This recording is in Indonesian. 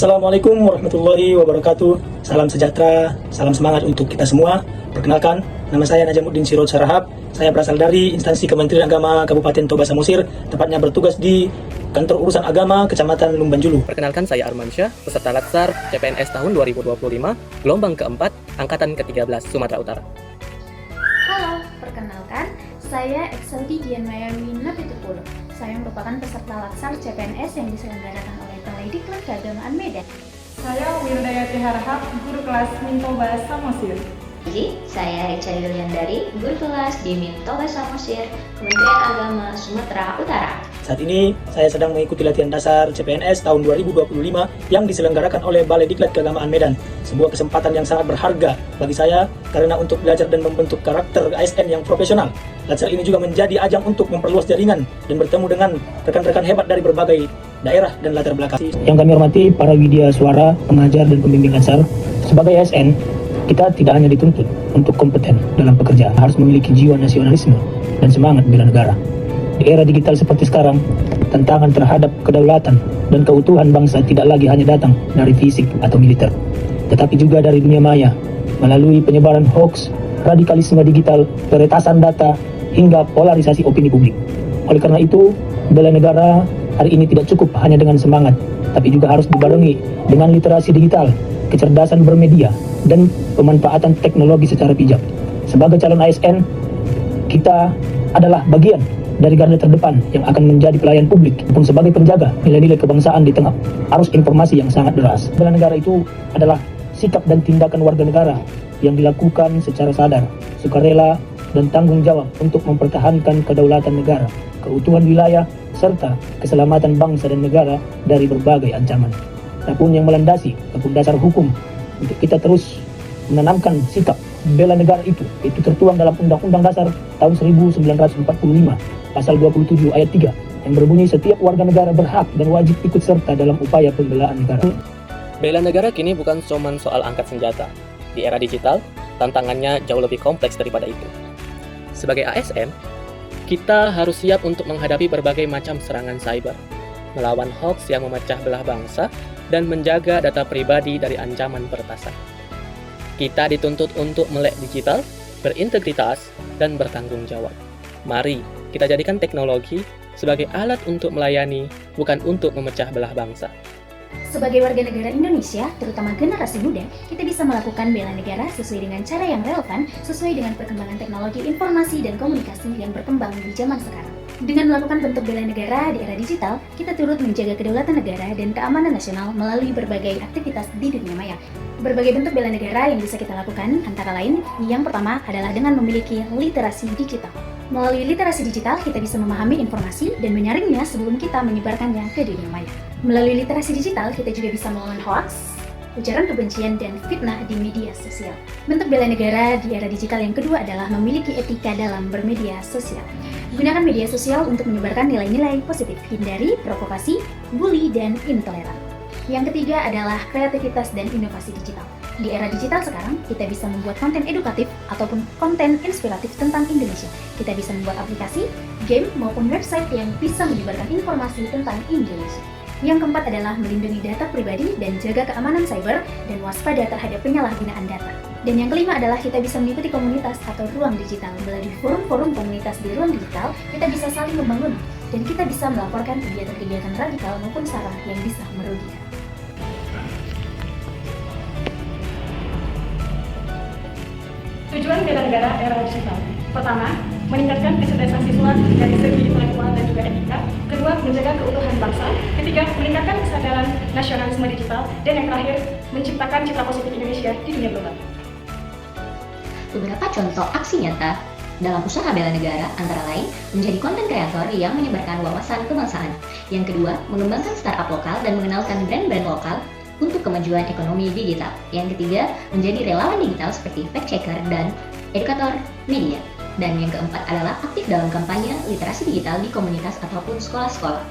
Assalamualaikum warahmatullahi wabarakatuh. Salam sejahtera, salam semangat untuk kita semua. Perkenalkan, nama saya Najamuddin Siroj Sarahab. Saya berasal dari instansi Kementerian Agama Kabupaten Toba Samosir, tepatnya bertugas di Kantor Urusan Agama Kecamatan Lumbanjulu. Perkenalkan, saya Armansyah, peserta Latsar CPNS tahun 2025, gelombang keempat, angkatan ke-13, Sumatera Utara. Halo, perkenalkan, saya Exceldi Dianmayami Napitupulu. Saya merupakan peserta Latsar CPNS yang diselenggarakan oleh Permendikbud Keagamaan Medan. Saya Wirdayati Harahap, guru kelas Mintoba Samosir. Saya Richa Yuliandari, guru kelas di Mintoba Samosir, Kementerian Agama Sumatera Utara. Saat ini saya sedang mengikuti latihan dasar CPNS tahun 2025 yang diselenggarakan oleh Balai Diklat Keagamaan Medan. Sebuah kesempatan yang sangat berharga bagi saya karena untuk belajar dan membentuk karakter ASN yang profesional. Latsar ini juga menjadi ajang untuk memperluas jaringan dan bertemu dengan rekan-rekan hebat dari berbagai daerah dan latar belakang. Yang kami hormati para widya suara, pengajar dan pembimbing Latsar. Sebagai ASN, kita tidak hanya dituntut untuk kompeten dalam pekerjaan, harus memiliki jiwa nasionalisme dan semangat bela negara. Di era digital seperti sekarang, tantangan terhadap kedaulatan dan keutuhan bangsa tidak lagi hanya datang dari fisik atau militer, tetapi juga dari dunia maya, melalui penyebaran hoax, radikalisme digital, peretasan data, hingga polarisasi opini publik. Oleh karena itu, bela negara hari ini tidak cukup hanya dengan semangat, tapi juga harus dibarengi dengan literasi digital, kecerdasan bermedia, dan pemanfaatan teknologi secara bijak. Sebagai calon ASN, kita adalah bagian dari garda terdepan yang akan menjadi pelayan publik maupun sebagai penjaga nilai-nilai kebangsaan di tengah arus informasi yang sangat deras. Bela negara itu adalah sikap dan tindakan warga negara yang dilakukan secara sadar, sukarela, dan tanggung jawab untuk mempertahankan kedaulatan negara, keutuhan wilayah, serta keselamatan bangsa dan negara dari berbagai ancaman. Apapun yang melandasi ataupun dasar hukum untuk kita terus menanamkan sikap bela negara itu tertuang dalam Undang-Undang Dasar tahun 1945, pasal 27 ayat 3, yang berbunyi setiap warga negara berhak dan wajib ikut serta dalam upaya pembelaan negara. Bela negara kini bukan cuma soal angkat senjata. Di era digital, tantangannya jauh lebih kompleks daripada itu. Sebagai ASN, kita harus siap untuk menghadapi berbagai macam serangan cyber, melawan hoax yang memecah belah bangsa, dan menjaga data pribadi dari ancaman peretasan. Kita dituntut untuk melek digital, berintegritas, dan bertanggung jawab. Mari kita jadikan teknologi sebagai alat untuk melayani, bukan untuk memecah belah bangsa. Sebagai warga negara Indonesia, terutama generasi muda, kita bisa melakukan bela negara sesuai dengan cara yang relevan, sesuai dengan perkembangan teknologi informasi dan komunikasi yang berkembang di zaman sekarang. Dengan melakukan bentuk bela negara di era digital, kita turut menjaga kedaulatan negara dan keamanan nasional melalui berbagai aktivitas di dunia maya. Berbagai bentuk bela negara yang bisa kita lakukan, antara lain, yang pertama adalah dengan memiliki literasi digital. Melalui literasi digital, kita bisa memahami informasi dan menyaringnya sebelum kita menyebarkannya ke dunia maya. Melalui literasi digital, kita juga bisa melawan hoax, ujaran kebencian, dan fitnah di media sosial. Bentuk bela negara di era digital yang kedua adalah memiliki etika dalam bermedia sosial. Gunakan media sosial untuk menyebarkan nilai-nilai positif, hindari provokasi, bully, dan intoleran. Yang ketiga adalah kreativitas dan inovasi digital. Di era digital sekarang, kita bisa membuat konten edukatif ataupun konten inspiratif tentang Indonesia. Kita bisa membuat aplikasi, game, maupun website yang bisa menyebarkan informasi tentang Indonesia. Yang keempat adalah melindungi data pribadi dan jaga keamanan cyber dan waspada terhadap penyalahgunaan data. Dan yang kelima adalah kita bisa mengikuti komunitas atau ruang digital. Melalui forum-forum komunitas di ruang digital, kita bisa saling membangun dan kita bisa melaporkan kegiatan-kegiatan radikal maupun sara yang bisa merugikan. Tujuan bela negara era digital. Pertama, meningkatkan kecerdasan siswa dari segi intelektual dan juga etika. Kedua, menjaga keutuhan bangsa. Ketiga, meningkatkan kesadaran nasionalisme digital. Dan yang terakhir, menciptakan citra positif Indonesia di dunia global. Beberapa contoh aksi nyata dalam usaha bela negara antara lain menjadi konten kreator yang menyebarkan wawasan kebangsaan. Yang kedua, mengembangkan startup lokal dan mengenalkan brand-brand lokal untuk kemajuan ekonomi digital. Yang ketiga, menjadi relawan digital seperti fact checker dan edukator media. Dan yang keempat adalah aktif dalam kampanye literasi digital di komunitas ataupun sekolah-sekolah.